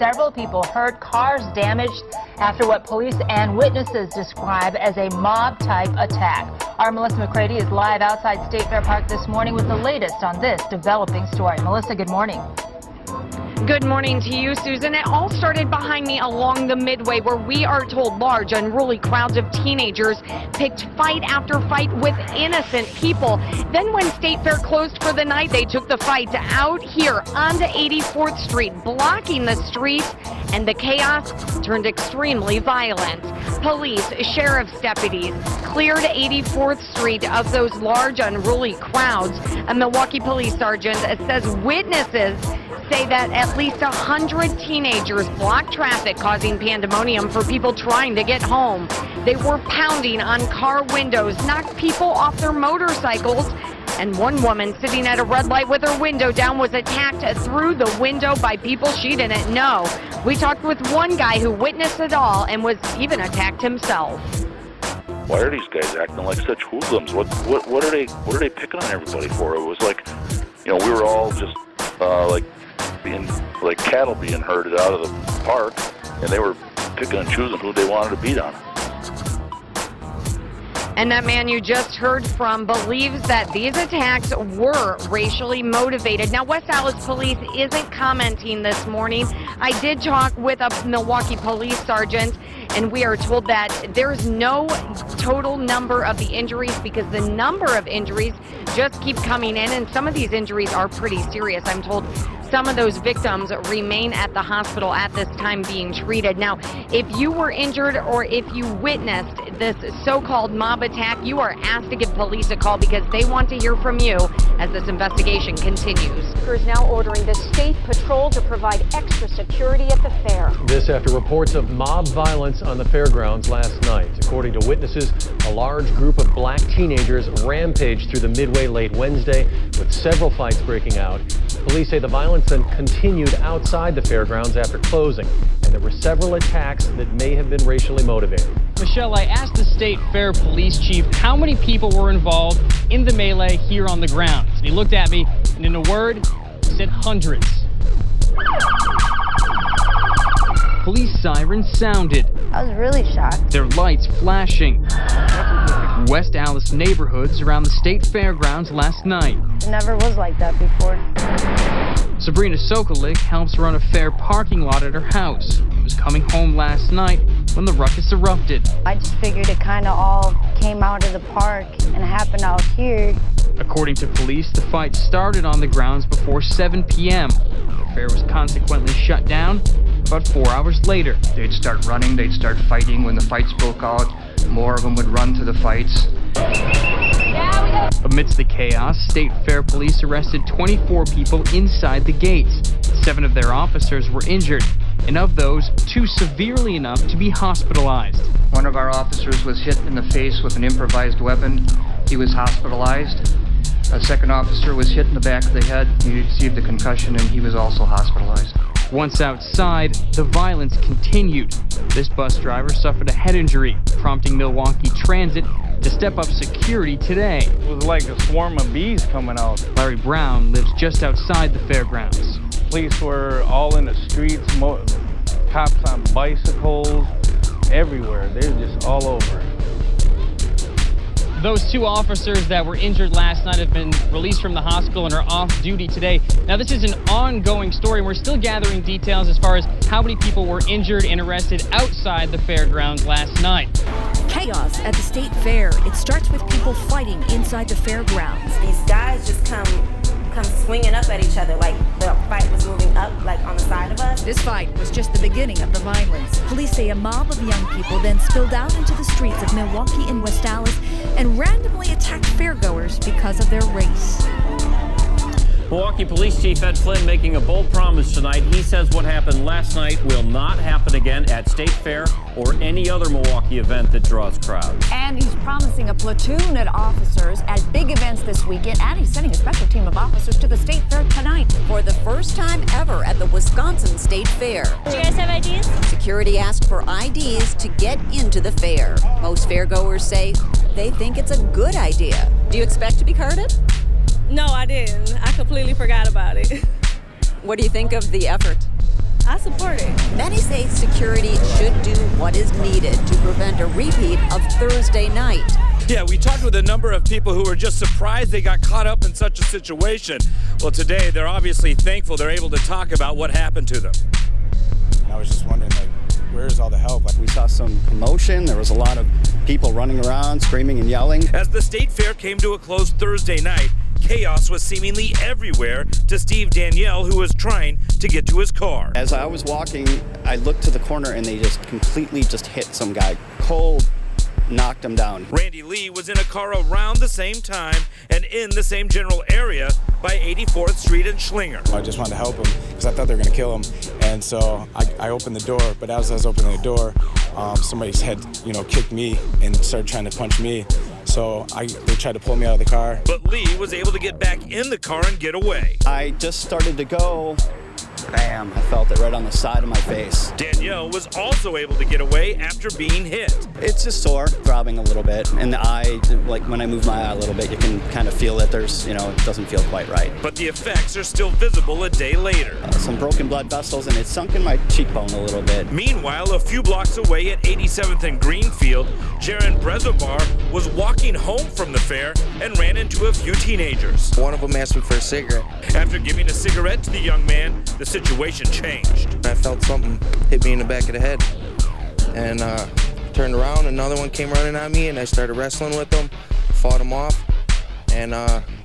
several people hurt, cars damaged after what police and witnesses describe as a mob-type attack. Our Melissa McCready is live outside State Fair Park this morning with the latest on this developing story. Melissa, good morning. Good morning to you, Susan. It all started behind me along the Midway, where we are told large, unruly crowds of teenagers picked fight after fight with innocent people. Then when State Fair closed for the night, they took the fight out here onto 84th Street, blocking the street, and the chaos turned extremely violent. Police, sheriff's deputies cleared 84th Street of those large, unruly crowds. A Milwaukee police sergeant says witnesses say that at least 100 teenagers blocked traffic, causing pandemonium for people trying to get home. They were pounding on car windows, knocked people off their motorcycles, and one woman sitting at a red light with her window down was attacked through the window by people she didn't know. We talked with one guy who witnessed it all and was even attacked himself. Why are these guys acting like such hoodlums? What are they picking on everybody for? It was like, we were all just being like cattle being herded out of the park, and they were picking and choosing who they wanted to beat on. And that man you just heard from believes that these attacks were racially motivated. Now, West Allis Police isn't commenting this morning. I did talk with a Milwaukee police sergeant, and we are told that there's no total number of the injuries because the number of injuries just keep coming in, and some of these injuries are pretty serious. I'm told some of those victims remain at the hospital at this time being treated. Now, if you were injured or if you witnessed this so-called mob attack, you are asked to give police a call because they want to hear from you as this investigation continues. Is now ordering the state patrol to provide extra security at the fair. This after reports of mob violence on the fairgrounds last night. According to witnesses, a large group of black teenagers rampaged through the Midway late Wednesday with several fights breaking out. Police say the violence then continued outside the fairgrounds after closing, and there were several attacks that may have been racially motivated. Michelle, I asked the State Fair police chief how many people were involved in the melee here on the grounds. And he looked at me, and in a word, he said hundreds. Police sirens sounded. I was really shocked. Their lights flashing. West Allis neighborhoods around the State Fairgrounds last night. It never was like that before. Sabrina Sokolik helps run a fair parking lot at her house. She was coming home last night when the ruckus erupted. I just figured it kind of all came out of the park and happened out here. According to police, the fight started on the grounds before 7 p.m. The fair was consequently shut down about 4 hours later. They'd start running, they'd start fighting. When the fights broke out, more of them would run to the fights. Amidst the chaos, State Fair police arrested 24 people inside the gates. 7 of their officers were injured, and of those, 2 severely enough to be hospitalized. One of our officers was hit in the face with an improvised weapon. He was hospitalized. A second officer was hit in the back of the head. He received a concussion, and he was also hospitalized. Once outside, the violence continued. This bus driver suffered a head injury, prompting Milwaukee Transit to step up security today. It was like a swarm of bees coming out. Larry Brown lives just outside the fairgrounds. Police were all in the streets, cops on bicycles, everywhere. They're just all over. Those 2 officers that were injured last night have been released from the hospital and are off duty today. Now, this is an ongoing story, and we're still gathering details as far as how many people were injured and arrested outside the fairgrounds last night. Chaos at the State Fair. It starts with people fighting inside the fairgrounds. These guys just come swinging up at each other like the fight was moving up, like on the side of us. This fight was just the beginning of the violence. Police say a mob of young people then spilled out into the streets of Milwaukee and West Allis and randomly attacked fairgoers because of their race. Milwaukee Police Chief Ed Flynn making a bold promise tonight. He says what happened last night will not happen again at State Fair or any other Milwaukee event that draws crowds. And he's promising a platoon of officers at big events this weekend, and he's sending a special team of officers to the State Fair tonight. For the first time ever at the Wisconsin State Fair. Do you guys have IDs? Security asked for IDs to get into the fair. Most fairgoers say they think it's a good idea. Do you expect to be carded? No, I didn't. I completely forgot about it. What do you think of the effort? I support it. Many say security should do what is needed to prevent a repeat of Thursday night. Yeah, we talked with a number of people who were just surprised they got caught up in such a situation. Well, today they're obviously thankful they're able to talk about what happened to them. I was just wondering, where's all the help? We saw some commotion. There was a lot of people running around, screaming and yelling. As the state fair came to a close Thursday night, chaos was seemingly everywhere to Steve Danielle, who was trying to get to his car. As I was walking, I looked to the corner and they just completely hit some guy. Cold, knocked him down. Randy Lee was in a car around the same time and in the same general area by 84th Street and Schlinger. I just wanted to help him because I thought they were going to kill him. And so I opened the door, but as I was opening the door, somebody's head, kicked me and started trying to punch me. So they tried to pull me out of the car. But Lee was able to get back in the car and get away. I just started to go. Bam, I felt it right on the side of my face. Danielle was also able to get away after being hit. It's just sore, throbbing a little bit. And the eye, when I move my eye a little bit, you can kind of feel that there's, it doesn't feel quite right. But the effects are still visible a day later. Some broken blood vessels, and it sunk in my cheekbone a little bit. Meanwhile, a few blocks away at 87th and Greenfield, Jaron Brezobar was walking home from the fair and ran into a few teenagers. One of them asked me for a cigarette. After giving a cigarette to the young man, the situation changed. I felt something hit me in the back of the head and turned around. Another one came running at me and I started wrestling with them, fought him off. And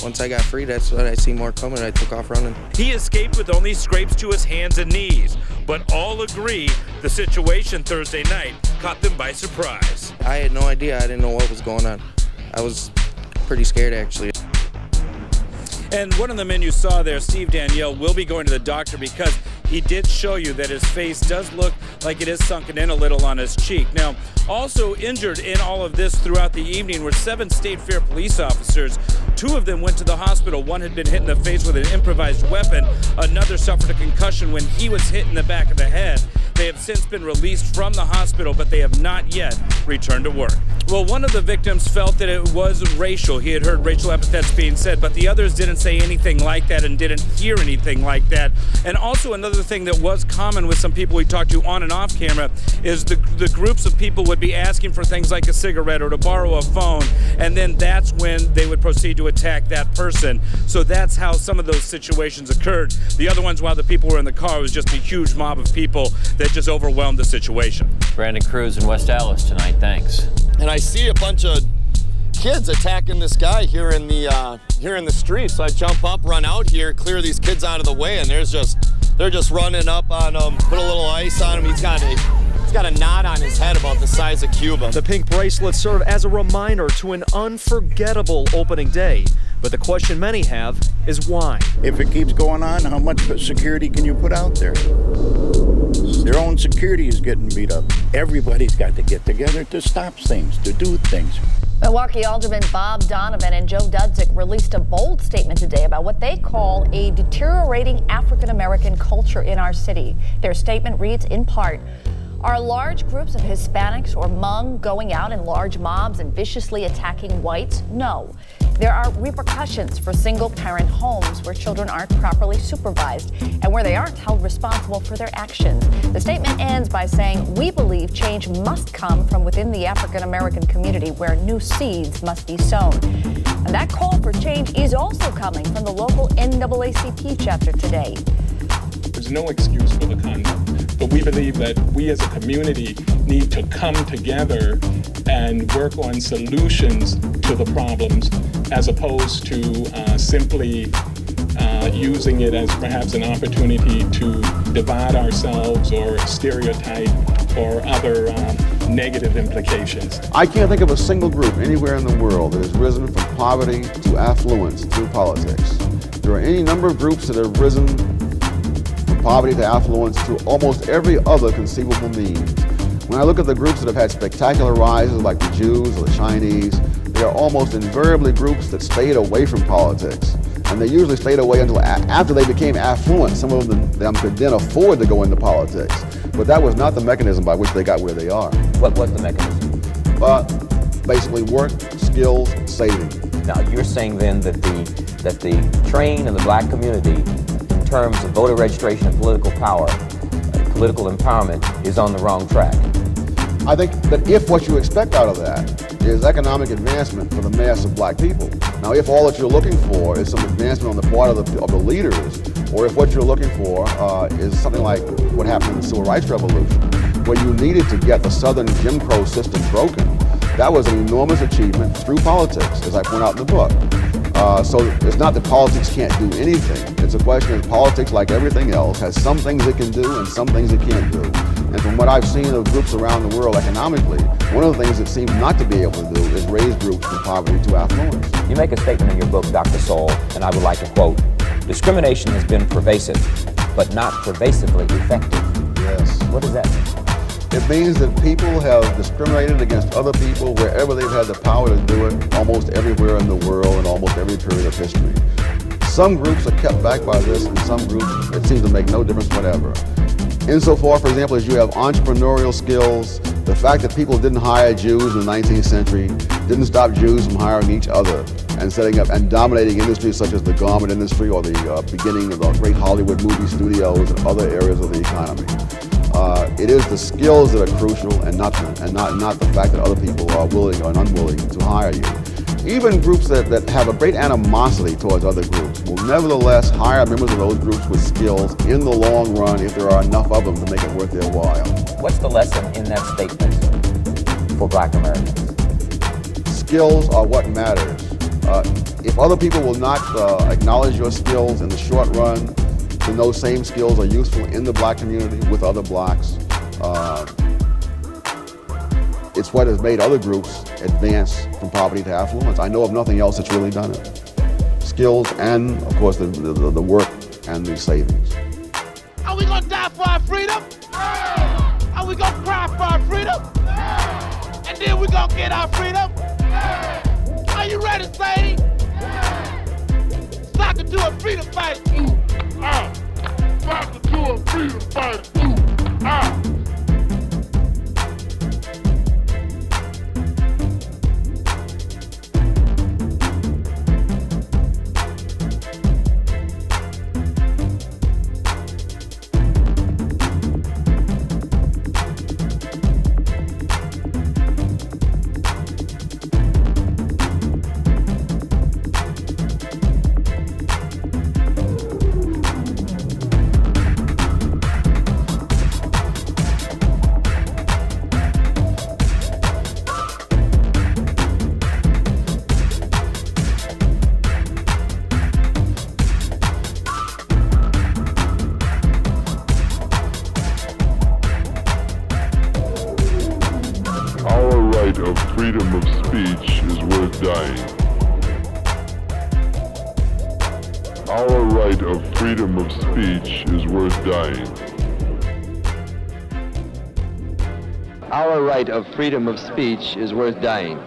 once I got free, that's when I see more coming. I took off running. He escaped with only scrapes to his hands and knees, but all agree the situation Thursday night caught them by surprise. I had no idea. I didn't know what was going on. I was pretty scared, actually. And one of the men you saw there, Steve Danielle, will be going to the doctor because he did show you that his face does look like it is sunken in a little on his cheek. Now, also injured in all of this throughout the evening were 7 State Fair police officers. 2 of them went to the hospital. One had been hit in the face with an improvised weapon. Another suffered a concussion when he was hit in the back of the head. They have since been released from the hospital, but they have not yet returned to work. Well, one of the victims felt that it was racial. He had heard racial epithets being said, but the others didn't say anything like that and didn't hear anything like that. And also another thing that was common with some people we talked to on and off camera is the groups of people would be asking for things like a cigarette or to borrow a phone, and then that's when they would proceed to attack that person. So that's how some of those situations occurred. The other ones, while the people were in the car, it was just a huge mob of people that just overwhelmed the situation. Brandon Cruz in West Allis tonight, thanks. And I see a bunch of kids attacking this guy here in the street. So I jump up, run out here, clear these kids out of the way, and they're just running up on him, put a little ice on him. He's got a knot on his head about the size of Cuba. The pink bracelets serve as a reminder to an unforgettable opening day. But the question many have is why? If it keeps going on, how much security can you put out there? Their own security is getting beat up. Everybody's got to get together to stop things, to do things. Milwaukee Alderman Bob Donovan and Joe Dudzik released a bold statement today about what they call a deteriorating African-American culture in our city. Their statement reads in part, "Are large groups of Hispanics or Hmong going out in large mobs and viciously attacking whites? No. There are repercussions for single-parent homes where children aren't properly supervised and where they aren't held responsible for their actions." The statement ends by saying, "We believe change must come from within the African-American community where new seeds must be sown." And that call for change is also coming from the local NAACP chapter today. There's no excuse for the conduct, but we believe that we as a community need to come together and work on solutions to the problems as opposed to simply using it as perhaps an opportunity to divide ourselves or stereotype or other negative implications. I can't think of a single group anywhere in the world that has risen from poverty to affluence through politics. There are any number of groups that have risen from poverty to affluence through almost every other conceivable means. When I look at the groups that have had spectacular rises like the Jews or the Chinese, they are almost invariably groups that stayed away from politics. And they usually stayed away until after they became affluent. Some of them could then afford to go into politics. But that was not the mechanism by which they got where they are. What was the mechanism? Basically work, skills, saving. Now you're saying then that the train in the black community, in terms of voter registration and political power, political empowerment is on the wrong track. I think that if what you expect out of that is economic advancement for the mass of black people, now if all that you're looking for is some advancement on the part of the leaders, or if what you're looking for is something like what happened in the Civil Rights Revolution, where you needed to get the Southern Jim Crow system broken, that was an enormous achievement through politics, as I point out in the book. So it's not that politics can't do anything. It's a question of politics, like everything else, has some things it can do and some things it can't do. And from what I've seen of groups around the world economically, one of the things it seems not to be able to do is raise groups from poverty to affluence. You make a statement in your book, Dr. Soul, and I would like to quote, "Discrimination has been pervasive, but not pervasively effective." Yes. What does that mean? It means that people have discriminated against other people wherever they've had the power to do it, almost everywhere in the world in almost every period of history. Some groups are kept back by this, and some groups, it seems to make no difference whatever. Insofar, for example, as you have entrepreneurial skills, the fact that people didn't hire Jews in the 19th century didn't stop Jews from hiring each other and setting up and dominating industries such as the garment industry or the beginning of the great Hollywood movie studios and other areas of the economy. It is the skills that are crucial, and not the fact that other people are willing or unwilling to hire you. Even groups that have a great animosity towards other groups will nevertheless hire members of those groups with skills in the long run if there are enough of them to make it worth their while. What's the lesson in that statement for black Americans? Skills are what matters. If other people will not acknowledge your skills in the short run, then those same skills are useful in the black community with other blacks. It's what has made other groups advance from poverty to affluence. I know of nothing else that's really done it. Skills and, of course, the work and the savings. Are we gonna die for our freedom? Are we gonna cry for our freedom? And then we gonna get our freedom? Are you ready, Sadie? Talking to a freedom fighter. Talking to a freedom fighter. Of freedom of speech is worth dying. Our right of freedom of speech is worth dying. Our right of freedom of speech is worth dying.